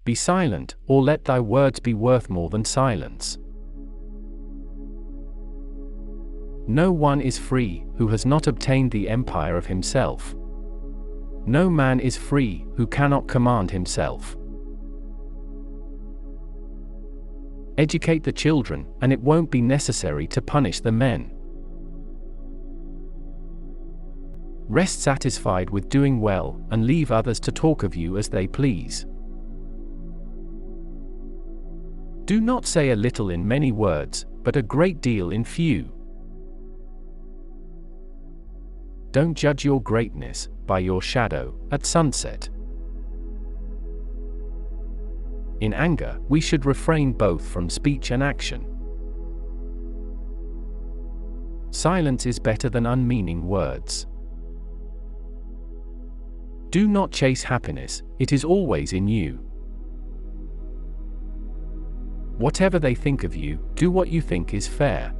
Be silent, or let thy words be worth more than silence. No one is free who has not obtained the empire of himself. No man is free who cannot command himself. Educate the children, and it won't be necessary to punish the men. Rest satisfied with doing well, and leave others to talk of you as they please. Do not say a little in many words, but a great deal in few. Don't judge your greatness by your shadow at sunset. In anger, we should refrain both from speech and action. Silence is better than unmeaning words. Do not chase happiness, it is always in you. Whatever they think of you, do what you think is fair.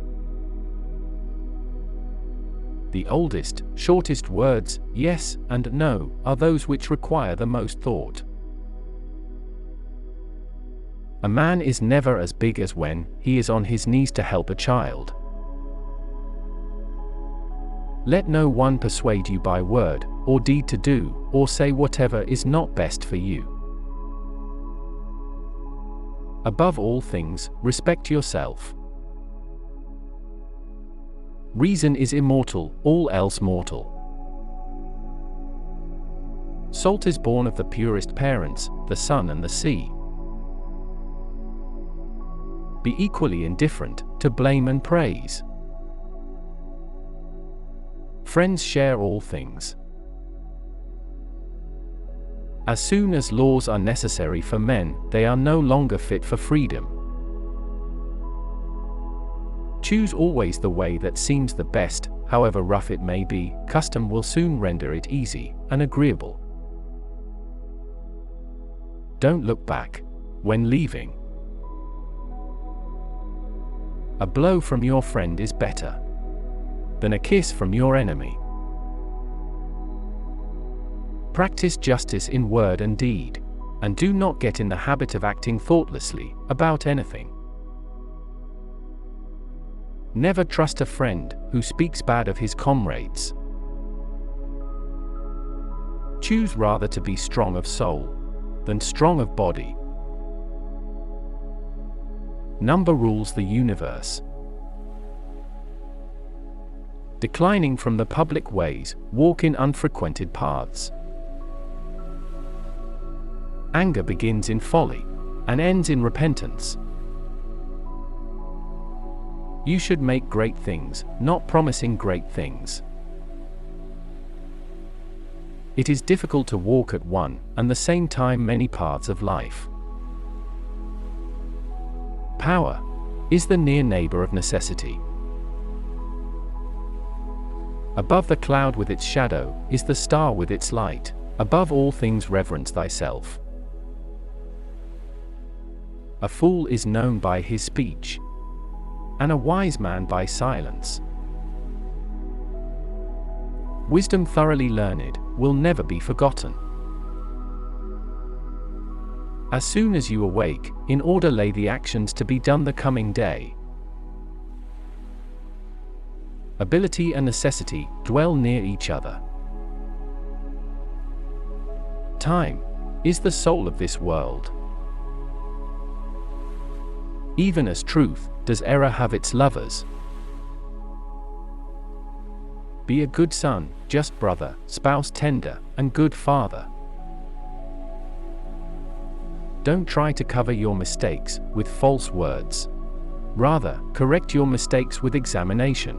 The oldest, shortest words, yes and no, are those which require the most thought. A man is never as big as when he is on his knees to help a child. Let no one persuade you by word, or deed to do, or say whatever is not best for you. Above all things, respect yourself. Reason is immortal, all else mortal. Salt is born of the purest parents, the sun and the sea. Be equally indifferent to blame and praise. Friends share all things. As soon as laws are necessary for men, they are no longer fit for freedom. Choose always the way that seems the best, however rough it may be, custom will soon render it easy and agreeable. Don't look back when leaving. A blow from your friend is better than a kiss from your enemy. Practice justice in word and deed, and do not get in the habit of acting thoughtlessly about anything. Never trust a friend who speaks bad of his comrades. Choose rather to be strong of soul than strong of body. Number rules the universe. Declining from the public ways, walk in unfrequented paths. Anger begins in folly and ends in repentance. You should make great things, not promising great things. It is difficult to walk at one and the same time many paths of life. Power is the near neighbor of necessity. Above the cloud with its shadow is the star with its light. Above all things reverence thyself. A fool is known by his speech, and a wise man by silence. Wisdom thoroughly learned will never be forgotten. As soon as you awake, in order lay the actions to be done the coming day. Ability and necessity dwell near each other. Time is the soul of this world. Even as truth does error have its lovers. Be a good son, just brother, spouse tender, and good father. Don't try to cover your mistakes with false words. Rather, correct your mistakes with examination.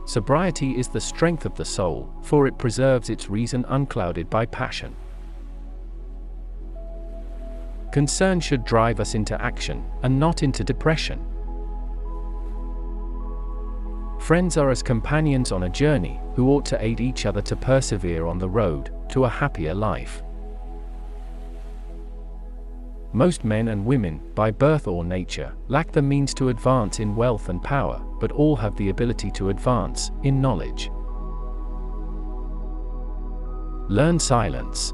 Sobriety is the strength of the soul, for it preserves its reason unclouded by passion. Concern should drive us into action, and not into depression. Friends are as companions on a journey, who ought to aid each other to persevere on the road to a happier life. Most men and women, by birth or nature, lack the means to advance in wealth and power, but all have the ability to advance in knowledge. Learn silence.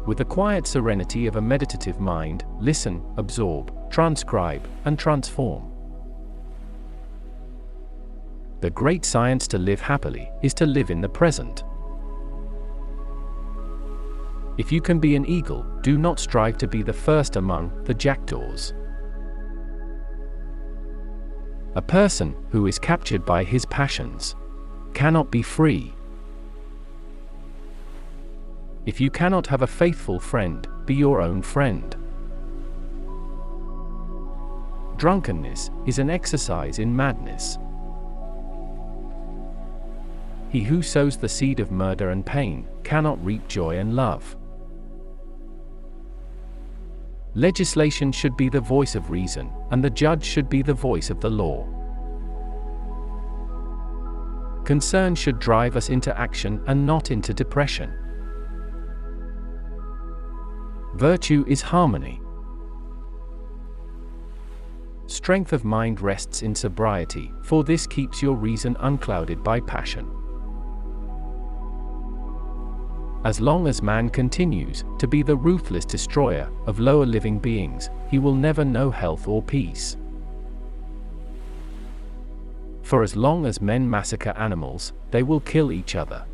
With the quiet serenity of a meditative mind, listen, absorb, transcribe, and transform. The great science to live happily is to live in the present. If you can be an eagle, do not strive to be the first among the jackdaws. A person who is captured by his passions cannot be free. If you cannot have a faithful friend, be your own friend. Drunkenness is an exercise in madness. He who sows the seed of murder and pain cannot reap joy and love. Legislation should be the voice of reason, and the judge should be the voice of the law. Concern should drive us into action and not into depression. Virtue is harmony. Strength of mind rests in sobriety, for this keeps your reason unclouded by passion. As long as man continues to be the ruthless destroyer of lower living beings, he will never know health or peace. For as long as men massacre animals, they will kill each other.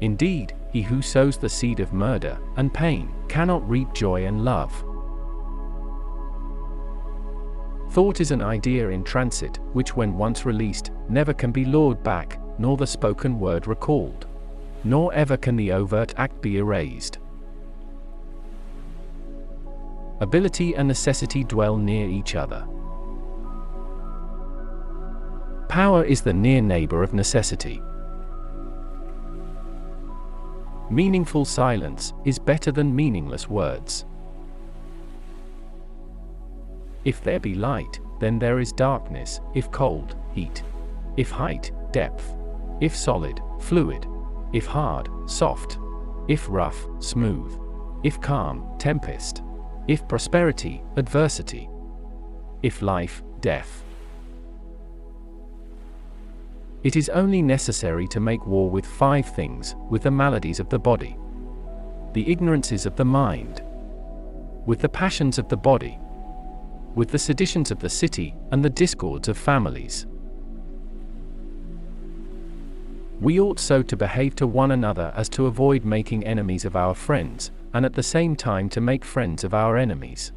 Indeed, he who sows the seed of murder and pain cannot reap joy and love. Thought is an idea in transit, which when once released, never can be lured back, nor the spoken word recalled. Nor ever can the overt act be erased. Ability and necessity dwell near each other. Power is the near neighbor of necessity. Meaningful silence is better than meaningless words. If there be light, then there is darkness, if cold, heat. If height, depth. If solid, fluid. If hard, soft. If rough, smooth. If calm, tempest. If prosperity, adversity. If life, death. It is only necessary to make war with 5 things, with the maladies of the body, the ignorances of the mind, with the passions of the body, with the seditions of the city, and the discords of families. We ought so to behave to one another as to avoid making enemies of our friends, and at the same time to make friends of our enemies.